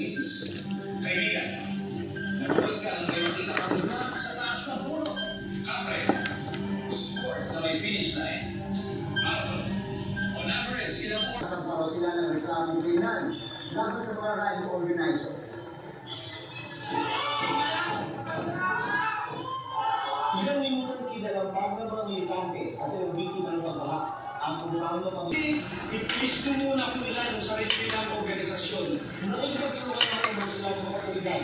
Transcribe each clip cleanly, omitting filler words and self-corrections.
misis. Kaibigan, nagulat ka lang kayo makita kanina sa taas ng puno. Kapre, sport na may finish line. Marathon, on average, ilang oras. Samparo sila ng reklamong kriminal laban sa mga rally organizer. Ilang minutong kinalampag ng mga militante at ang biktima ng pagbaha. Ang pagbabahan ng pamilya. I-twist ko muna kung ilan yung sarili ng organisasyon. Noon magtulungan naman sila sa mga otoridad.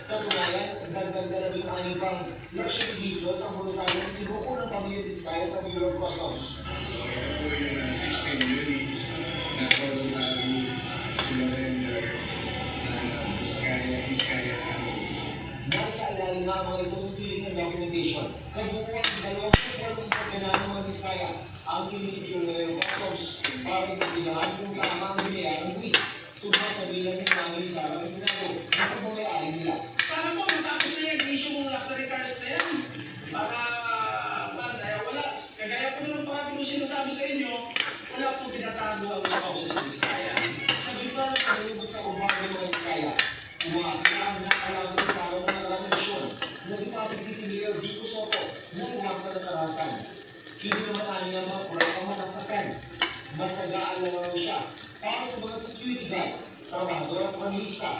Katunayan, dagdag na labing aning pang luxury vehicles ang voluntaryo ng sinuko ng pamilya Diskaya sa Bureau of Customs. Ito po yung 16 units na voluntary surrender na Diskaya Army. Nasa alalim nga mga ito sa siling ng documentation. Kabuuan ng 2 sa pagkanaan ng mga Diskaya ang sinisipyo ng Bureau of Customs para magbigahan kung tama ang binayaran ng buwis. Tugma sa bilang ng mga Sara sa Senado na pagmamayari nila. Sana po, matapos na yan, issue mong luxury cars na yan. Para, wala. Kagaya po naman parati ko sinasabi sa inyo, wala po pinatago ang mga kausos sa Diskaya. Sa gitna ng paglalubos sa umaga ng mga Diskaya, umakilang na kalaban sa araw ng relasyon na si Pasig City Mayor Vico Soto na iwasa ng karahasan. Hindi naman ang mga proyekang masasakan. Mas nag-aalala siya para sa mga security guard, trabahador at panilista.